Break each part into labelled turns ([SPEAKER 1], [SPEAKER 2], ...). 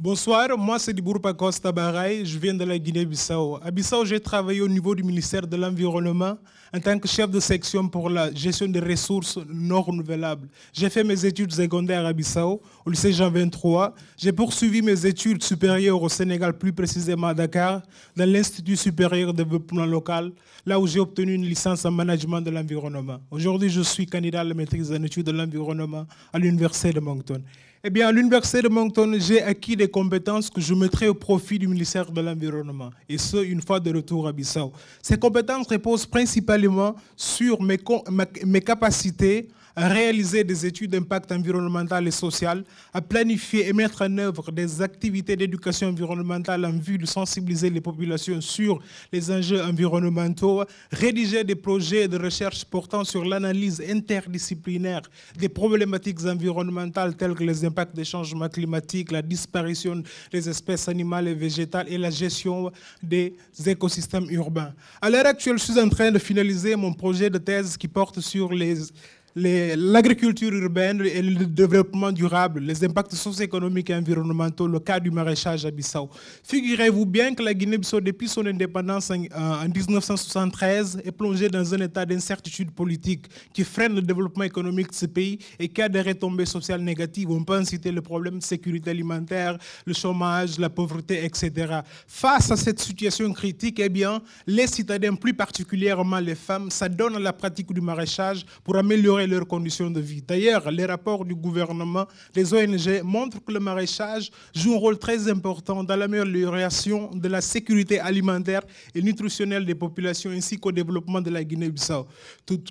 [SPEAKER 1] Bonsoir, moi c'est Dibourpa Costa Baray, je viens de la Guinée-Bissau. À Bissau, j'ai travaillé au niveau du ministère de l'Environnement en tant que chef de section pour la gestion des ressources non renouvelables. J'ai fait mes études secondaires à Bissau, au lycée Jean 23. J'ai poursuivi mes études supérieures au Sénégal, plus précisément à Dakar, dans l'Institut supérieur de développement local, là où j'ai obtenu une licence en management de l'environnement. Aujourd'hui, je suis candidat à la maîtrise en études de l'environnement à l'Université de Moncton. Eh bien, à l'Université de Moncton, j'ai acquis des compétences que je mettrai au profit du ministère de l'Environnement, et ce, une fois de retour à Bissau. Ces compétences reposent principalement sur mes capacités à réaliser des études d'impact environnemental et social, à planifier et mettre en œuvre des activités d'éducation environnementale en vue de sensibiliser les populations sur les enjeux environnementaux, rédiger des projets de recherche portant sur l'analyse interdisciplinaire des problématiques environnementales telles que les impacts des changements climatiques, la disparition des espèces animales et végétales et la gestion des écosystèmes urbains. À l'heure actuelle, je suis en train de finaliser mon projet de thèse qui porte sur l'agriculture urbaine et le développement durable, les impacts socio-économiques et environnementaux, le cas du maraîchage à Bissau. Figurez-vous bien que la Guinée-Bissau, depuis son indépendance en 1973, est plongée dans un état d'incertitude politique qui freine le développement économique de ce pays et qui a des retombées sociales négatives. On peut en citer le problème de sécurité alimentaire, le chômage, la pauvreté, etc. Face à cette situation critique, eh bien, les citadins, plus particulièrement les femmes, s'adonnent à la pratique du maraîchage pour améliorer leurs conditions de vie. D'ailleurs, les rapports du gouvernement, des ONG montrent que le maraîchage joue un rôle très important dans l'amélioration de la sécurité alimentaire et nutritionnelle des populations ainsi qu'au développement de la Guinée-Bissau.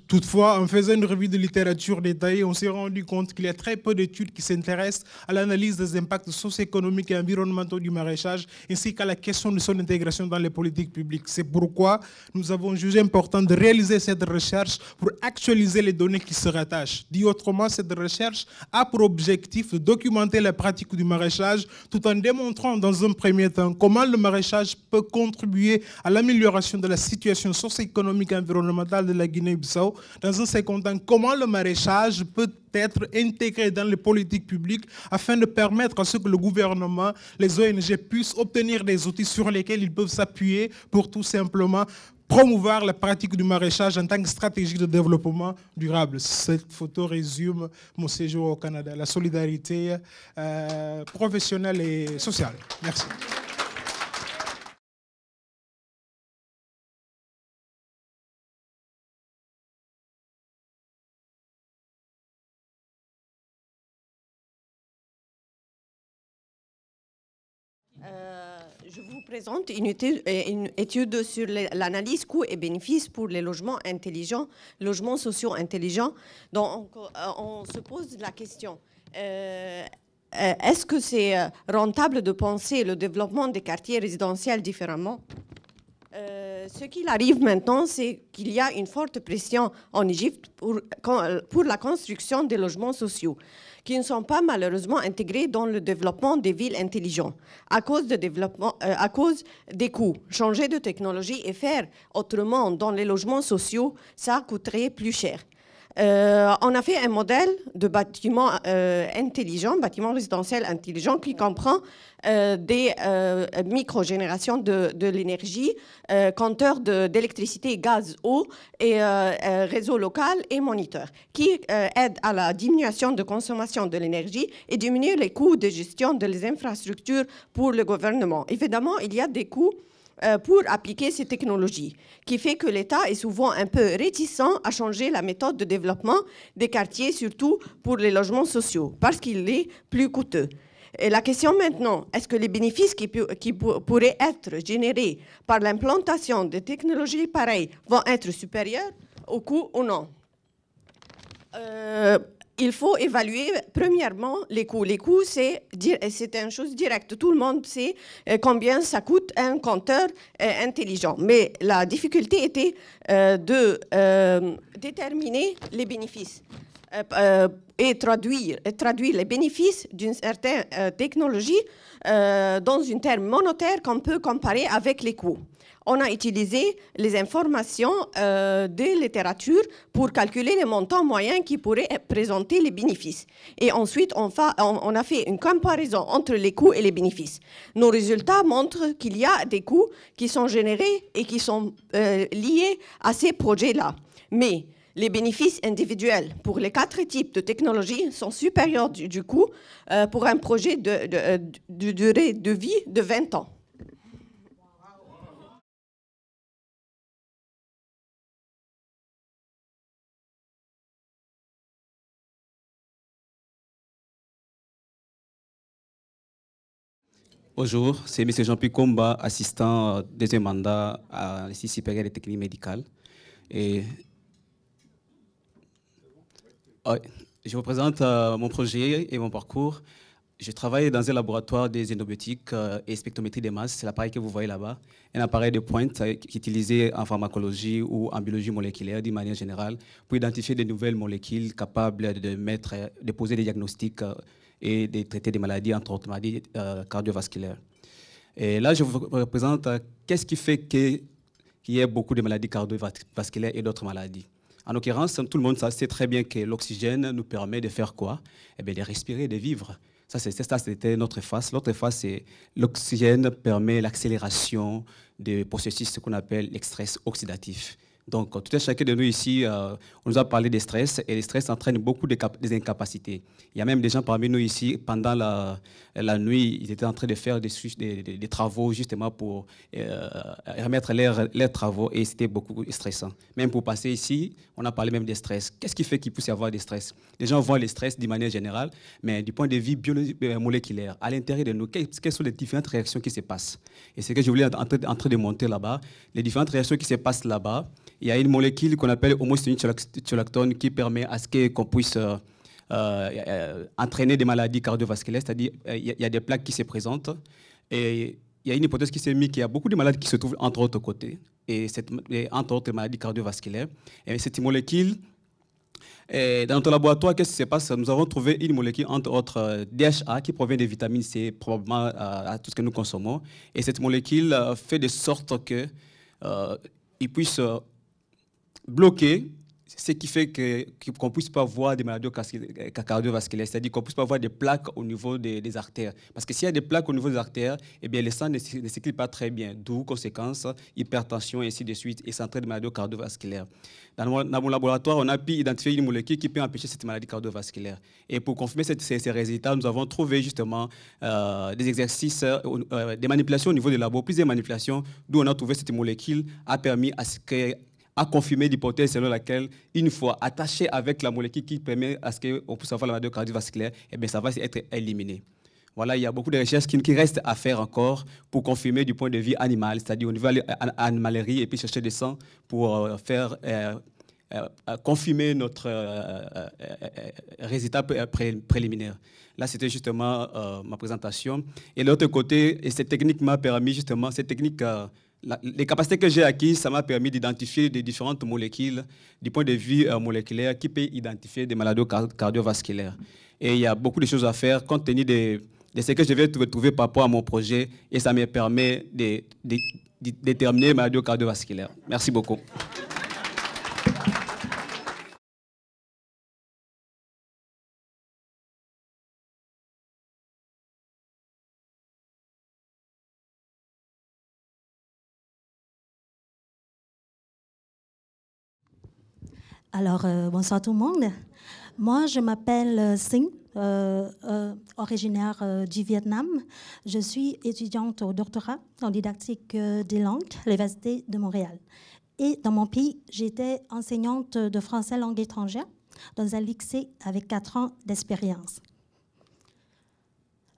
[SPEAKER 1] Toutefois, en faisant une revue de littérature détaillée, on s'est rendu compte qu'il y a très peu d'études qui s'intéressent à l'analyse des impacts socio-économiques et environnementaux du maraîchage ainsi qu'à la question de son intégration dans les politiques publiques. C'est pourquoi nous avons jugé important de réaliser cette recherche pour actualiser les données qui se rattachent. Dit autrement, cette recherche a pour objectif de documenter la pratique du maraîchage tout en démontrant dans un premier temps comment le maraîchage peut contribuer à l'amélioration de la situation socio-économique et environnementale de la Guinée-Bissau. Dans un second temps, comment le maraîchage peut être intégré dans les politiques publiques afin de permettre à ce que le gouvernement, les ONG puissent obtenir des outils sur lesquels ils peuvent s'appuyer pour tout simplement promouvoir la pratique du maraîchage en tant que stratégie de développement durable. Cette photo résume mon séjour au Canada, la solidarité professionnelle et sociale. Merci.
[SPEAKER 2] Je vous présente une étude sur l'analyse coûts et bénéfices pour les logements intelligents, logements sociaux intelligents. Donc, on se pose la question, est-ce que c'est rentable de penser le développement des quartiers résidentiels différemment? Ce qu'il arrive maintenant, c'est qu'il y a une forte pression en Égypte pour la construction des logements sociaux, qui ne sont pas malheureusement intégrés dans le développement des villes intelligentes à cause des coûts. Changer de technologie et faire autrement dans les logements sociaux, ça coûterait plus cher. On a fait un modèle de bâtiment intelligent, bâtiment résidentiel intelligent qui comprend des micro-générations de l'énergie, compteurs d'électricité, gaz, eau, et réseau local et moniteur, qui aident à la diminution de consommation de l'énergie et diminuer les coûts de gestion des infrastructures pour le gouvernement. Évidemment, il y a des coûts pour appliquer ces technologies, qui fait que l'État est souvent un peu réticent à changer la méthode de développement des quartiers, surtout pour les logements sociaux, parce qu'il est plus coûteux. Et la question maintenant, est-ce que les bénéfices qui pourraient être générés par l'implantation de technologies pareilles vont être supérieurs aux coûts ou non? Il faut évaluer premièrement les coûts. Les coûts, c'est une chose directe. Tout le monde sait combien ça coûte un compteur intelligent. Mais la difficulté était de déterminer les bénéfices et traduire les bénéfices d'une certaine technologie dans un terme monétaire qu'on peut comparer avec les coûts. on a utilisé les informations de littérature pour calculer les montants moyens qui pourraient présenter les bénéfices. Et ensuite, on a fait une comparaison entre les coûts et les bénéfices. Nos résultats montrent qu'il y a des coûts qui sont générés et qui sont liés à ces projets-là. Mais les bénéfices individuels pour les 4 types de technologies sont supérieurs du coût pour un projet de durée de vie de 20 ans.
[SPEAKER 3] Bonjour, c'est M. Jean-Pierre Comba, assistant deuxième mandat à l'Institut supérieur des techniques médicales. Et je vous présente mon projet et mon parcours. Je travaille dans un laboratoire des xénobiotiques et spectrométrie des masses. C'est l'appareil que vous voyez là-bas. Un appareil de pointe qui est utilisé en pharmacologie ou en biologie moléculaire d'une manière générale pour identifier de nouvelles molécules capables de poser des diagnostics et de traiter des maladies, entre autres maladies cardiovasculaires. Et là, je vous représente qu'est-ce qui fait qu'il y ait beaucoup de maladies cardiovasculaires et d'autres maladies. En l'occurrence, tout le monde sait très bien que l'oxygène nous permet de faire quoi? Eh bien, de respirer, de vivre. Ça, c'était notre face. L'autre face, c'est l'oxygène permet l'accélération des processus qu'on appelle le stress oxydatif. Donc, tout et chacun de nous ici, on nous a parlé des stress, et les stress entraînent beaucoup des incapacités. Il y a même des gens parmi nous ici, pendant la nuit, ils étaient en train de faire des travaux justement pour remettre leurs travaux, et c'était beaucoup stressant. Même pour passer ici, on a parlé même des stress. Qu'est-ce qui fait qu'il puisse y avoir des stress? Les gens voient les stress d'une manière générale, mais du point de vue moléculaire, à l'intérieur de nous, quelles sont les différentes réactions qui se passent? Et c'est ce que je voulais en train de montrer là-bas. Les différentes réactions qui se passent là-bas, il y a une molécule qu'on appelle homosténithiolactone qui permet à ce qu'on puisse entraîner des maladies cardiovasculaires, c'est-à-dire il y a des plaques qui se présentent. Et il y a une hypothèse qui s'est mise qu'il y a beaucoup de maladies qui se trouvent entre autres côtés, et entre autres maladies cardiovasculaires. Et cette molécule, dans notre laboratoire, qu'est-ce qui se passe? Nous avons trouvé une molécule, entre autres DHA, qui provient des vitamines C, probablement à tout ce que nous consommons. Et cette molécule fait de sorte qu'il puisse bloquer, ce qui fait qu'on ne puisse pas voir des maladies cardiovasculaires, c'est-à-dire qu'on ne puisse pas voir des plaques au niveau des artères. Parce que s'il y a des plaques au niveau des artères, eh bien, le sang ne circule pas très bien, d'où conséquence, hypertension et ainsi de suite, et ça entraîne des maladies cardiovasculaires. Dans mon laboratoire, on a pu identifier une molécule qui peut empêcher cette maladie cardiovasculaire. Et pour confirmer ces résultats, nous avons trouvé justement des exercices, des manipulations au niveau des labos, plusieurs manipulations, d'où on a trouvé cette molécule, a permis à confirmer l'hypothèse selon laquelle, une fois attaché avec la molécule qui permet à ce qu'on puisse avoir la maladie cardiovasculaire, eh bien, ça va être éliminé. Voilà, il y a beaucoup de recherches qui restent à faire encore pour confirmer du point de vue animal, c'est-à-dire au niveau de l'animalerie, et puis chercher des sangs pour confirmer notre résultat préliminaire. Là, c'était justement ma présentation. Et de l'autre côté, cette technique m'a permis justement, les capacités que j'ai acquises, ça m'a permis d'identifier des différentes molécules du point de vue moléculaire qui peuvent identifier des maladies cardiovasculaires. Et il y a beaucoup de choses à faire compte tenu de ce que je vais retrouver par rapport à mon projet, et ça me permet de déterminer les maladies cardiovasculaires. Merci beaucoup.
[SPEAKER 4] Alors, bonsoir tout le monde. Moi, je m'appelle Singh, originaire du Vietnam. Je suis étudiante au doctorat en didactique des langues à l'Université de Montréal. Et dans mon pays, j'étais enseignante de français langue étrangère dans un lycée avec 4 ans d'expérience.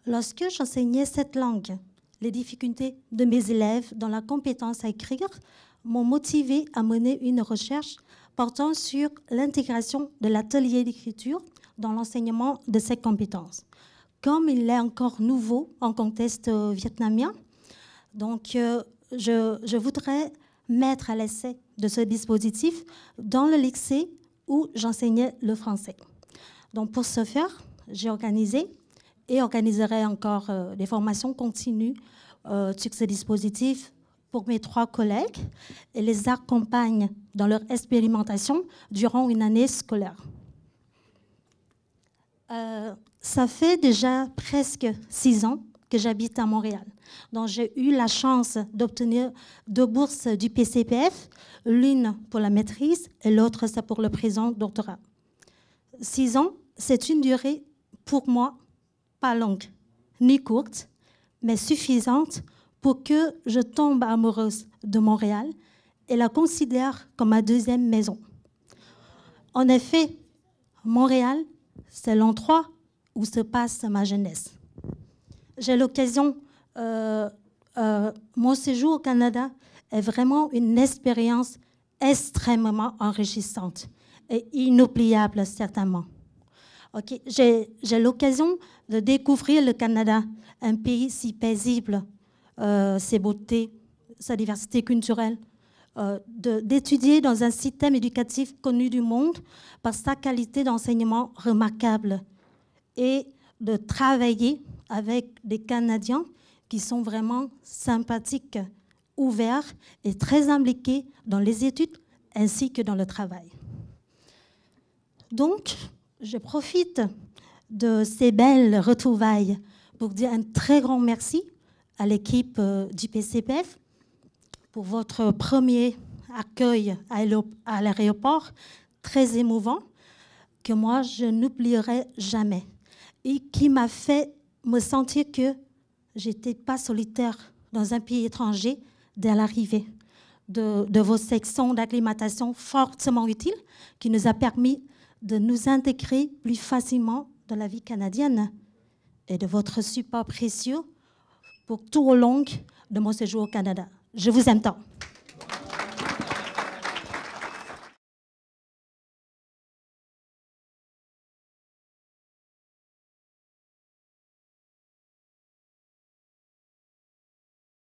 [SPEAKER 4] Lorsque j'enseignais cette langue, les difficultés de mes élèves dans la compétence à écrire m'ont motivée à mener une recherche portant sur l'intégration de l'atelier d'écriture dans l'enseignement de ces compétences. Comme il est encore nouveau en contexte vietnamien, donc je voudrais mettre à l'essai de ce dispositif dans le lycée où j'enseignais le français. Donc pour ce faire, j'ai organisé et organiserai encore des formations continues sur ce dispositif pour mes 3 collègues et les accompagne dans leur expérimentation durant une année scolaire. Ça fait déjà presque 6 ans que j'habite à Montréal. Donc, j'ai eu la chance d'obtenir 2 bourses du PCPF, l'une pour la maîtrise et l'autre, c'est pour le présent doctorat. 6 ans, c'est une durée, pour moi, pas longue, ni courte, mais suffisante pour que je tombe amoureuse de Montréal et la considère comme ma deuxième maison. En effet, Montréal, c'est l'endroit où se passe ma jeunesse. J'ai l'occasion, mon séjour au Canada est vraiment une expérience extrêmement enrichissante et inoubliable, certainement. Okay. J'ai l'occasion de découvrir le Canada, un pays si paisible, ses beautés, sa diversité culturelle, d'étudier dans un système éducatif connu du monde par sa qualité d'enseignement remarquable et de travailler avec des Canadiens qui sont vraiment sympathiques, ouverts et très impliqués dans les études ainsi que dans le travail. Donc, je profite de ces belles retrouvailles pour dire un très grand merci à l'équipe du PCPF pour votre premier accueil à l'aéroport, très émouvant, que moi, je n'oublierai jamais et qui m'a fait me sentir que je n'étais pas solitaire dans un pays étranger dès l'arrivée de vos sections d'acclimatation fortement utiles qui nous a permis de nous intégrer plus facilement dans la vie canadienne et de votre support précieux pour tout au long de mon séjour au Canada. Je vous aime tant.